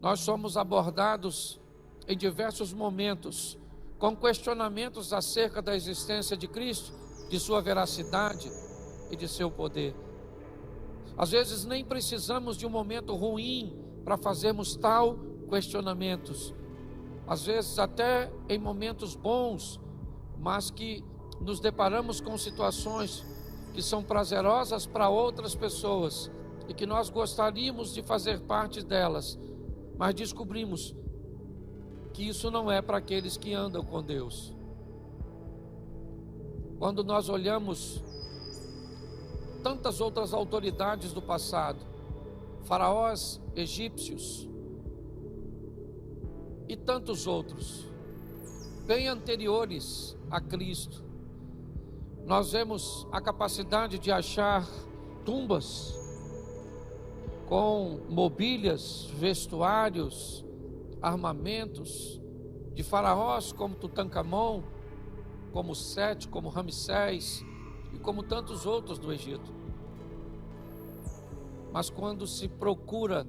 nós somos abordados em diversos momentos com questionamentos acerca da existência de Cristo, de sua veracidade e de seu poder. Às vezes nem precisamos de um momento ruim para fazermos tal questionamentos. Às vezes até em momentos bons, mas que nos deparamos com situações que são prazerosas para outras pessoas e que nós gostaríamos de fazer parte delas, mas descobrimos que isso não é para aqueles que andam com Deus. Quando nós olhamos tantas outras autoridades do passado, faraós egípcios e tantos outros, bem anteriores a Cristo, nós vemos a capacidade de achar tumbas com mobílias, vestuários, armamentos de faraós como Tutancâmon, como Sete, como Ramsés e como tantos outros do Egito. Mas quando se procura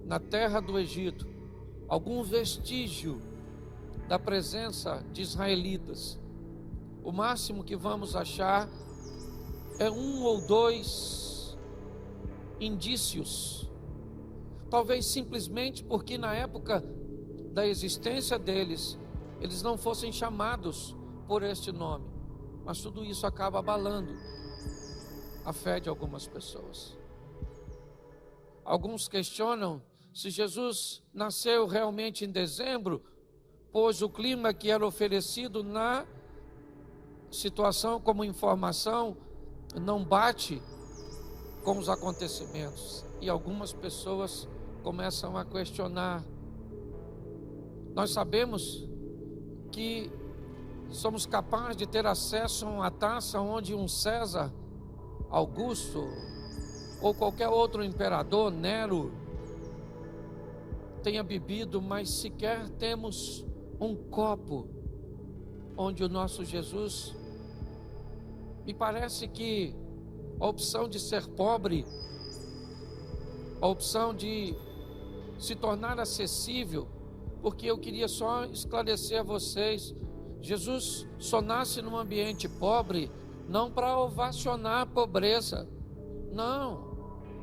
na terra do Egito algum vestígio da presença de israelitas, o máximo que vamos achar é um ou dois indícios, talvez simplesmente porque na época da existência deles, eles não fossem chamados por este nome, mas tudo isso acaba abalando a fé de algumas pessoas. Alguns questionam se Jesus nasceu realmente em dezembro, pois o clima que era oferecido na situação como informação não bate com os acontecimentos, e algumas pessoas começam a questionar. Nós sabemos que somos capazes de ter acesso a uma taça onde um César Augusto ou qualquer outro imperador, Nero, tenha bebido, mas sequer temos um copo onde o nosso Jesus. Me parece que a opção de ser pobre, a opção de se tornar acessível, porque eu queria só esclarecer a vocês, Jesus só nasce num ambiente pobre, não para ovacionar a pobreza, não.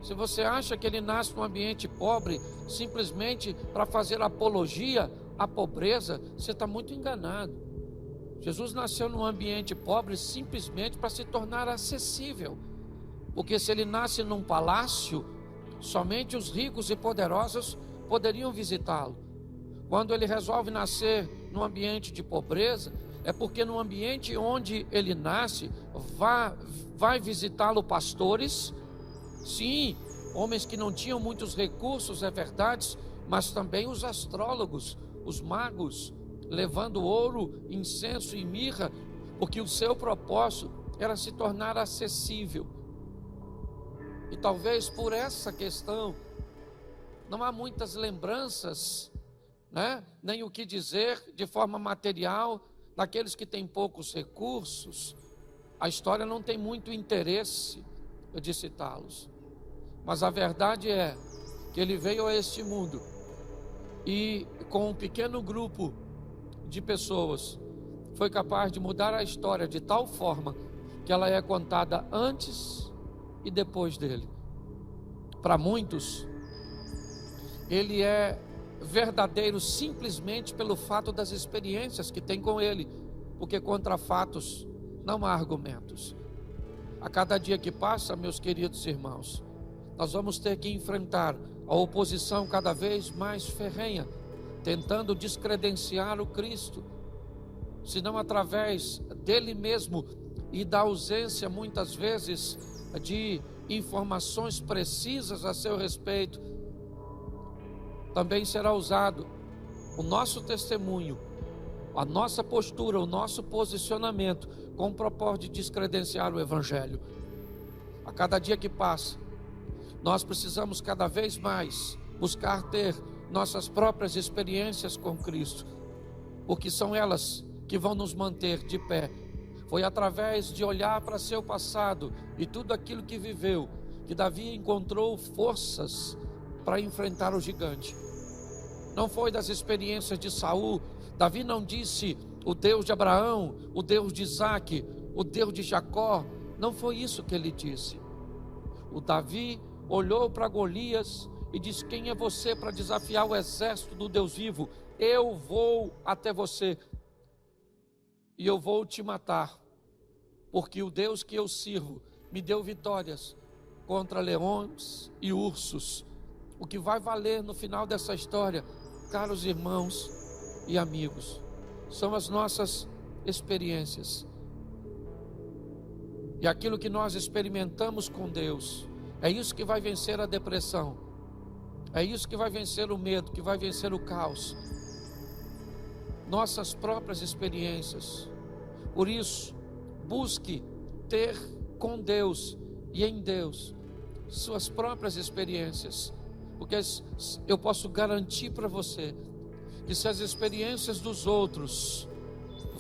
Se você acha que ele nasce num ambiente pobre, simplesmente para fazer apologia à pobreza, você está muito enganado. Jesus nasceu num ambiente pobre simplesmente para se tornar acessível, porque se ele nasce num palácio, somente os ricos e poderosos poderiam visitá-lo. Quando ele resolve nascer num ambiente de pobreza, é porque no ambiente onde ele nasce, vai visitá-lo pastores, sim, homens que não tinham muitos recursos, é verdade, mas também os astrólogos, os magos, levando ouro, incenso e mirra, porque o seu propósito era se tornar acessível. E talvez por essa questão, não há muitas lembranças, nem o que dizer de forma material daqueles que têm poucos recursos. A história não tem muito interesse de citá-los, mas a verdade é que ele veio a este mundo e com um pequeno grupo de pessoas foi capaz de mudar a história de tal forma que ela é contada antes e depois dele. Para muitos, ele é verdadeiro simplesmente pelo fato das experiências que tem com ele, porque contra fatos não há argumentos. A cada dia que passa, meus queridos irmãos, nós vamos ter que enfrentar a oposição cada vez mais ferrenha, tentando descredenciar o Cristo, senão através dele mesmo e da ausência muitas vezes de informações precisas a seu respeito. Também será usado o nosso testemunho, a nossa postura, o nosso posicionamento com o propósito de descredenciar o Evangelho. A cada dia que passa, nós precisamos cada vez mais buscar ter nossas próprias experiências com Cristo, porque são elas que vão nos manter de pé. Foi através de olhar para seu passado e tudo aquilo que viveu, que Davi encontrou forças para enfrentar o gigante. não foi das experiências de Saul. Davi não disse o Deus de Abraão, o Deus de Isaque, o Deus de Jacó. Não foi isso que ele disse. O Davi olhou para Golias e disse: quem é você para desafiar o exército do Deus vivo? Eu vou até você e eu vou te matar, porque o Deus que eu sirvo me deu vitórias contra leões e ursos. O que vai valer no final dessa história, caros irmãos e amigos, são as nossas experiências. E aquilo que nós experimentamos com Deus, é isso que vai vencer a depressão, é isso que vai vencer o medo, que vai vencer o caos. Nossas próprias experiências. Por isso, busque ter com Deus e em Deus suas próprias experiências, porque eu posso garantir para você que se as experiências dos outros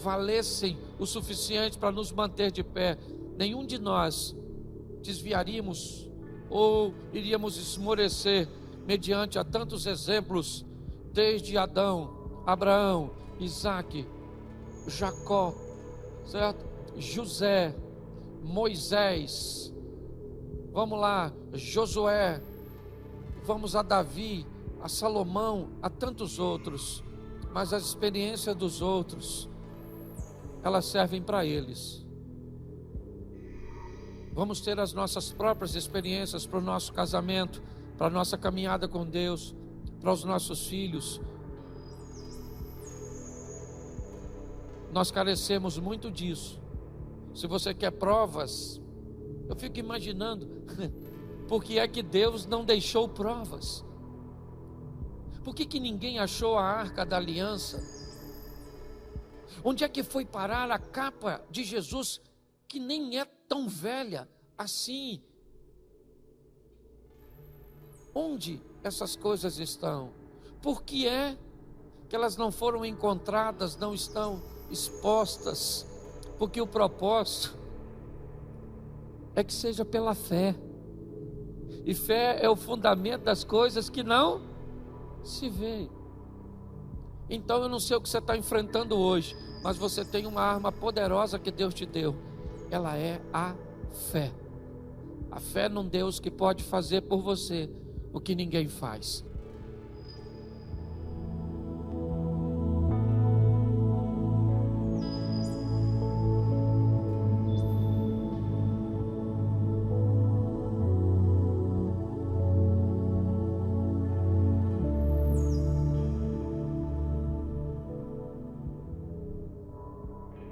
valessem o suficiente para nos manter de pé, nenhum de nós desviaríamos ou iríamos esmorecer mediante a tantos exemplos, desde Adão, Abraão, Isaque, Jacó, certo? José, Moisés, vamos lá, Josué, vamos a Davi, a Salomão, a tantos outros. Mas as experiências dos outros, elas servem para eles. Vamos ter as nossas próprias experiências para o nosso casamento, para a nossa caminhada com Deus, para os nossos filhos. Nós carecemos muito disso. Se você quer provas, eu fico imaginando, por que é que Deus não deixou provas? Por que ninguém achou a arca da aliança? Onde é que foi parar a capa de Jesus, que nem é tão velha assim? Onde essas coisas estão? Por que é que elas não foram encontradas, não estão expostas? Porque o propósito é que seja pela fé, e fé é o fundamento das coisas que não se vê. Então eu não sei o que você está enfrentando hoje, mas você tem uma arma poderosa que Deus te deu. Ela é a fé. A fé num Deus que pode fazer por você o que ninguém faz.